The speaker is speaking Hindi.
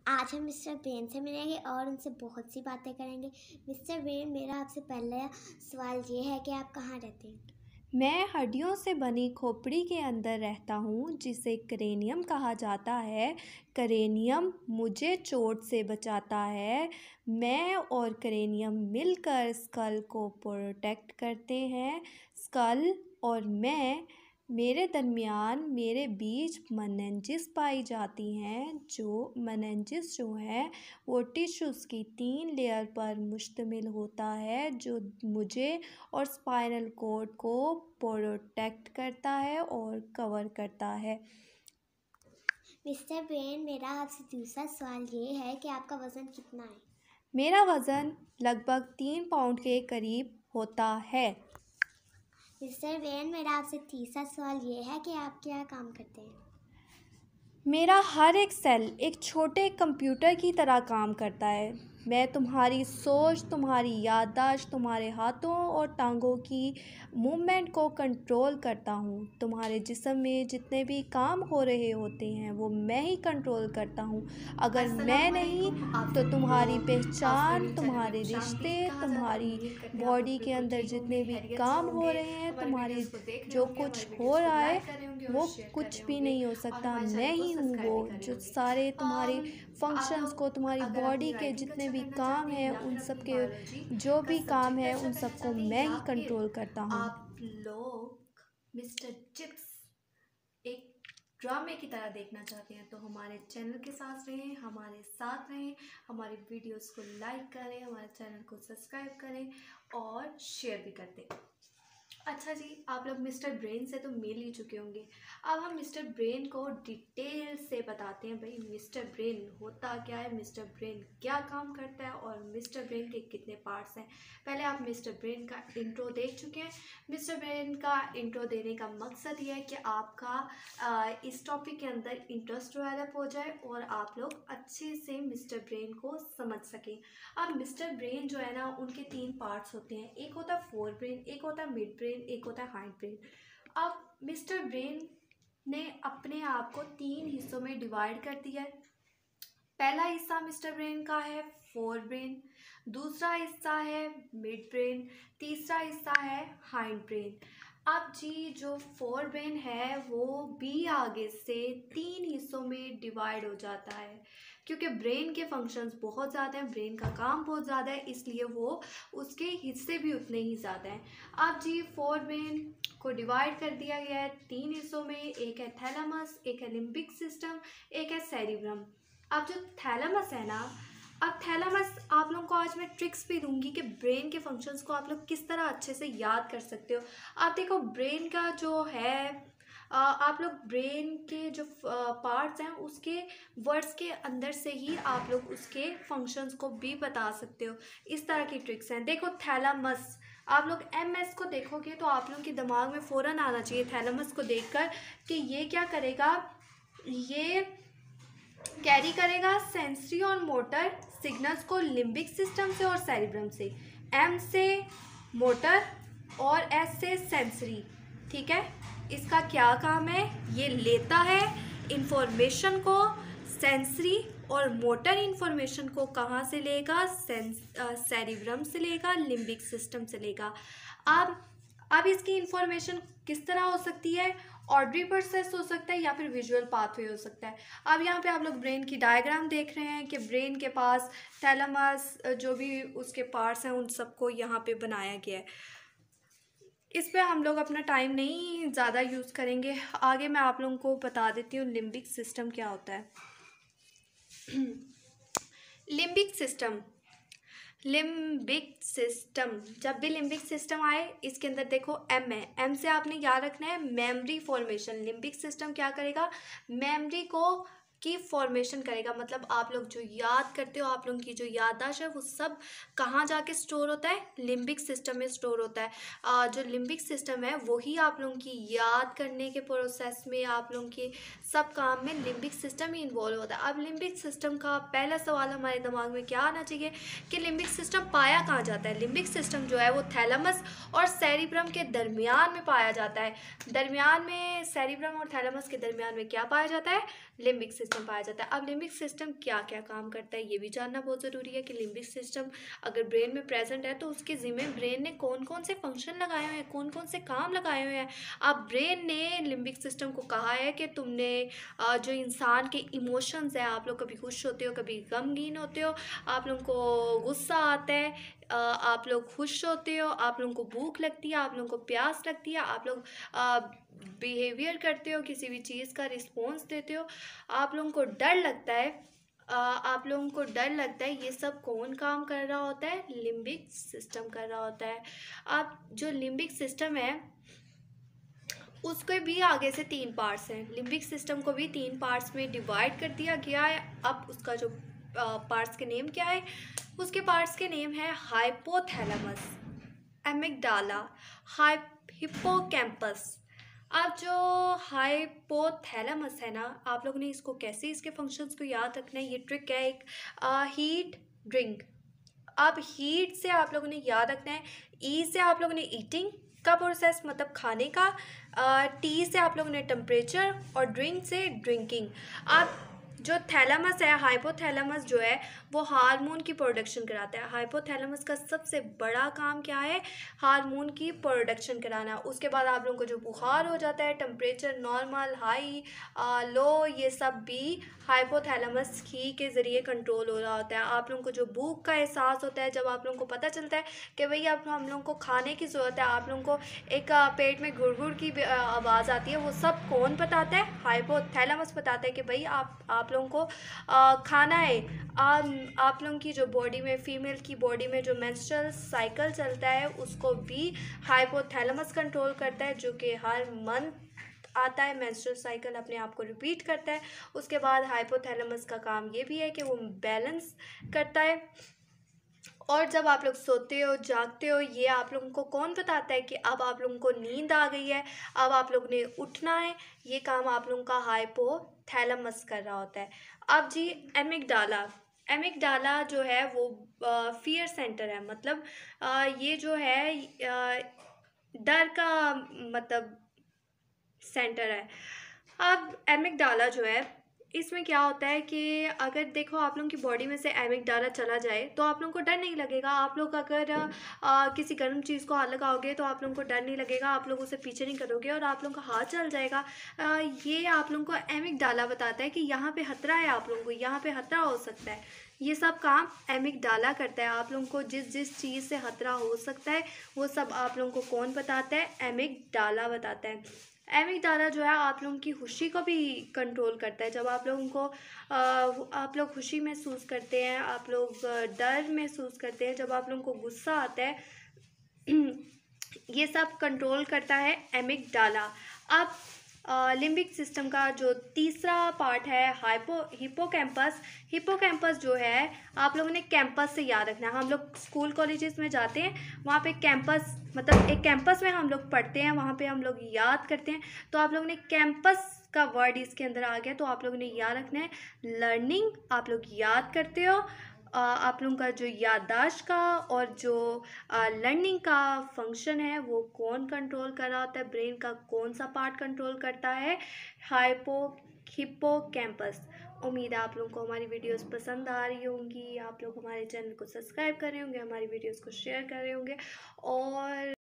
आज हम मिस्टर ब्रेन से मिलेंगे और उनसे बहुत सी बातें करेंगे। मिस्टर ब्रेन, मेरा आपसे पहला सवाल ये है कि आप कहाँ रहते हैं? मैं हड्डियों से बनी खोपड़ी के अंदर रहता हूँ, जिसे क्रेनियम कहा जाता है। क्रेनियम मुझे चोट से बचाता है। मैं और क्रेनियम मिलकर स्कल को प्रोटेक्ट करते हैं। स्कल और मेरे दरमियान मेरे बीच मेनिंजेस पाई जाती हैं। जो मेनिंजेस जो है वो टिश्यूज़ की 3 लेयर पर मुश्तमिल होता है, जो मुझे और स्पाइनल कॉर्ड को प्रोटेक्ट करता है और कवर करता है। मिस्टर ब्रेन, मेरा आपसे दूसरा सवाल ये है कि आपका वज़न कितना है? मेरा वज़न लगभग 3 पाउंड के करीब होता है। मिस्टर ब्रेन, मेरा आपसे तीसरा सवाल ये है कि आप क्या काम करते हैं? मेरा हर एक सेल एक छोटे कंप्यूटर की तरह काम करता है। मैं तुम्हारी सोच, तुम्हारी याददाश्त, तुम्हारे हाथों और टांगों की मूवमेंट को कंट्रोल करता हूँ। तुम्हारे जिस्म में जितने भी काम हो रहे होते हैं वो मैं ही कंट्रोल करता हूँ। अगर मैं नहीं तो तुम्हारी पहचान, तुम्हारे रिश्ते, तुम्हारी बॉडी के अंदर जितने भी काम हो रहे हैं, तुम्हारी जो कुछ हो रहा है वो कुछ भी नहीं हो सकता। मैं ही हूँ वो जो सारे तुम्हारे फंक्शंस को, तुम्हारी बॉडी के जितने भी काम हैं, उन सब के जो भी काम है उन सबको मैं ही कंट्रोल करता हूँ। आप लोग मिस्टर चिप्स एक ड्रामे की तरह देखना चाहते हैं तो हमारे चैनल के साथ रहें, हमारे साथ रहें, हमारी वीडियोस को लाइक करें, हमारे चैनल को सब्सक्राइब करें और शेयर भी कर दें। अच्छा जी, आप लोग मिस्टर ब्रेन से तो मिल ही चुके होंगे। अब हम मिस्टर ब्रेन को डिटेल से बताते हैं भाई मिस्टर ब्रेन होता क्या है, मिस्टर ब्रेन क्या काम करता है और मिस्टर ब्रेन के कितने पार्ट्स हैं। पहले आप मिस्टर ब्रेन का इंट्रो देख चुके हैं। मिस्टर ब्रेन का इंट्रो देने का मकसद ये है कि आपका इस टॉपिक के अंदर इंटरेस्ट डेवलप हो जाए और आप लोग अच्छे से मिस्टर ब्रेन को समझ सकें। अब मिस्टर ब्रेन जो है ना, उनके 3 पार्ट्स होते हैं। एक होता है फोर ब्रेन, एक होता है मिड ब्रेन, एक होता है हाइंड ब्रेन। अब मिस्टर ब्रेन ने अपने आप को 3 हिस्सों में डिवाइड कर दिया है। पहला हिस्सा मिस्टर ब्रेन का है फोर ब्रेन, दूसरा हिस्सा है मिड ब्रेन, तीसरा हिस्सा है हाइंड ब्रेन। अब जी जो फोर ब्रेन है वो भी आगे से 3 हिस्सों में डिवाइड हो जाता है, क्योंकि ब्रेन के फंक्शंस बहुत ज़्यादा हैं, ब्रेन का काम बहुत ज़्यादा है, इसलिए वो उसके हिस्से भी उतने ही ज़्यादा हैं। अब जी फोर ब्रेन को डिवाइड कर दिया गया है 3 हिस्सों में। एक है थैलेमस, एक है लिम्बिक सिस्टम, एक है सेरिब्रम। अब जो थैलेमस है ना, अब थैलेमस आप लोगों को आज मैं ट्रिक्स भी दूंगी कि ब्रेन के फंक्शंस को आप लोग किस तरह अच्छे से याद कर सकते हो। आप देखो ब्रेन का जो है आप लोग ब्रेन के जो पार्ट्स हैं उसके वर्ड्स के अंदर से ही आप लोग उसके फंक्शंस को भी बता सकते हो। इस तरह की ट्रिक्स हैं। देखो थैलेमस, आप लोग MS को देखोगे तो आप लोगों के दिमाग में फ़ौरन आना चाहिए थैलेमस को देखकर कि ये क्या करेगा, ये कैरी करेगा सेंसरी और मोटर सिग्नल्स को लिम्बिक सिस्टम से और सेरिब्रम से। M से मोटर और S से सेंसरी। ठीक है, इसका क्या काम है, ये लेता है इंफॉर्मेशन को, सेंसरी और मोटर इंफॉर्मेशन को कहाँ से लेगा, सेरिब्रम से लेगा, लिम्बिक सिस्टम से लेगा। अब इसकी इंफॉर्मेशन किस तरह हो सकती है, ऑडिटरी प्रोसेस हो सकता है या फिर विजुअल पाथवे हो सकता है। अब यहाँ पे आप लोग ब्रेन की डायग्राम देख रहे हैं कि ब्रेन के पास थैलेमस जो भी उसके पार्ट्स हैं उन सबको यहाँ पे बनाया गया है। इस पे हम लोग अपना टाइम नहीं ज़्यादा यूज़ करेंगे, आगे मैं आप लोगों को बता देती हूँ लिम्बिक सिस्टम क्या होता है। लिम्बिक सिस्टम, लिम्बिक सिस्टम, जब भी लिम्बिक सिस्टम आए इसके अंदर देखो M है। M से आपने याद रखना है मेमोरी फॉर्मेशन। लिम्बिक सिस्टम क्या करेगा, मेमोरी को की फॉर्मेशन करेगा। मतलब आप लोग जो याद करते हो, आप लोगों की जो याददाश्त है वो सब कहाँ जाके स्टोर होता है, लिम्बिक सिस्टम में स्टोर होता है। जो लिम्बिक सिस्टम है वही आप लोगों की याद करने के प्रोसेस में, आप लोगों के सब काम में लिम्बिक सिस्टम ही इन्वॉल्व होता है। अब लिम्बिक सिस्टम का पहला सवाल हमारे दिमाग में क्या आना चाहिए कि लिम्बिक सिस्टम पाया कहाँ जाता है। लिम्बिक सिस्टम जो है वो थैलेमस और सेरिब्रम के दरमियान में पाया जाता है। दरमियान में सेरिब्रम और थैलेमस के दरमियान में क्या पाया जाता है, लिम्बिक सिस्टम। सिस्टम पाया जाता है। अब लिम्बिक सिस्टम क्या क्या काम करता है ये भी जानना बहुत ज़रूरी है कि लिम्बिक सिस्टम अगर ब्रेन में प्रेजेंट है तो उसके ज़िम्मे ब्रेन ने कौन कौन से फंक्शन लगाए हुए हैं, कौन कौन से काम लगाए हुए हैं। अब ब्रेन ने लिम्बिक सिस्टम को कहा है कि तुमने जो इंसान के इमोशंस है, आप लोग कभी खुश होते हो, कभी गमगीन होते हो, आप लोगों को गुस्सा आता है, आप लोग खुश होते हो, आप लोगों को भूख लगती है, आप लोगों को प्यास लगती है, आप लोग बिहेवियर करते हो, किसी भी चीज़ का रिस्पॉन्स देते हो, आप लोगों को डर लगता है, आप लोगों को डर लगता है, ये सब कौन काम कर रहा होता है? लिम्बिक सिस्टम कर रहा होता है। अब जो लिम्बिक सिस्टम है उसके भी आगे से 3 पार्ट्स हैं। लिम्बिक सिस्टम को भी 3 पार्ट्स में डिवाइड कर दिया गया है। अब उसका जो पार्ट्स के नेम क्या है? उसके पार्ट्स के नेम है हाइपोथैलेमस, एमिगडाला, हिप्पोकैम्पस। अब जो हाइपोथैलेमस है ना, आप लोगों ने इसको कैसे इसके फंक्शंस को याद रखना है, ये ट्रिक है एक। Heat drink. अब हीट से आप लोगों ने याद रखना है, ई से आप लोगों ने ईटिंग का प्रोसेस मतलब खाने का, टी से आप लोगों ने टेम्परेचर और ड्रिंक से ड्रिंकिंग। अब जो थैलेमस है, हाइपोथैलेमस जो है वो हार्मोन की प्रोडक्शन कराता है। हाइपोथैलेमस का सबसे बड़ा काम क्या है? हार्मोन की प्रोडक्शन कराना। उसके बाद आप लोगों को जो बुखार हो जाता है, टेम्परेचर नॉर्मल, हाई, लो, ये सब भी हाइपोथैलेमस ही के ज़रिए कंट्रोल हो रहा होता है। आप लोगों को जो भूख का एहसास होता है, जब आप लोगों को पता चलता है कि भाई अब हम लोगों को खाने की ज़रूरत है, आप लोगों को एक पेट में गुड़गुड़ की आवाज़ आती है, वो सब कौन बताता है? हाइपोथैलेमस बताता है कि भाई आप लोगों को खाना है। आप लोगों की जो बॉडी में, फीमेल की बॉडी में जो मेंस्ट्रुअल साइकिल चलता है उसको भी हाइपोथैलेमस कंट्रोल करता है, जो कि हर मंथ आता है, मेंस्ट्रुअल साइकिल अपने आप को रिपीट करता है। उसके बाद हाइपोथैलेमस का काम ये भी है कि वो बैलेंस करता है। और जब आप लोग सोते हो, जागते हो, ये आप लोगों को कौन बताता है कि अब आप लोगों को नींद आ गई है, अब आप लोगों ने उठना है? ये काम आप लोगों का हाइपोथैलेमस कर रहा होता है। अब जी एमिगडाला जो है वो फियर सेंटर है, मतलब ये जो है डर का मतलब सेंटर है। अब एमिगडाला जो है इसमें क्या होता है कि अगर देखो आप लोगों की बॉडी में से एमिगडाला चला जाए तो आप लोगों को डर नहीं लगेगा। आप लोग अगर किसी गर्म चीज़ को हाथ लगाओगे तो आप लोगों को डर नहीं लगेगा, आप लोग उसे पीछे नहीं करोगे और आप लोगों का हाथ चल जाएगा। ये आप लोगों को एमिगडाला बताता है कि यहाँ पे खतरा है, आप लोगों को यहाँ पे खतरा हो सकता है। ये सब काम एमिगडाला करता है। आप लोगों को जिस जिस चीज़ से खतरा हो सकता है वो सब आप लोगों को कौन बताता है? एमिगडाला बताता है। एमिगडाला जो है आप लोगों की खुशी को भी कंट्रोल करता है। जब आप लोगों को आप लोग खुशी महसूस करते हैं, आप लोग डर महसूस करते हैं, जब आप लोगों को गुस्सा आता है, ये सब कंट्रोल करता है एमिगडाला। अब लिम्बिक सिस्टम का जो तीसरा पार्ट है हिप्पोकैम्पस जो है आप लोगों ने कैंपस से याद रखना है। हम लोग स्कूल कॉलेजेस में जाते हैं, वहाँ पे कैंपस मतलब एक कैंपस में हम लोग पढ़ते हैं, वहाँ पे हम लोग याद करते हैं। तो आप लोगों ने कैंपस का वर्ड इसके अंदर आ गया, तो आप लोगों ने याद रखना है लर्निंग। आप लोग याद करते हो, आप लोगों का जो याददाश्त का और जो लर्निंग का फंक्शन है वो कौन कंट्रोल कर रहा होता है? ब्रेन का कौन सा पार्ट कंट्रोल करता है? हिप्पोकैम्पस। उम्मीद है आप लोगों को हमारी वीडियोस पसंद आ रही होंगी, आप लोग हमारे चैनल को सब्सक्राइब कर रहे होंगे, हमारी वीडियोस को शेयर कर रहे होंगे और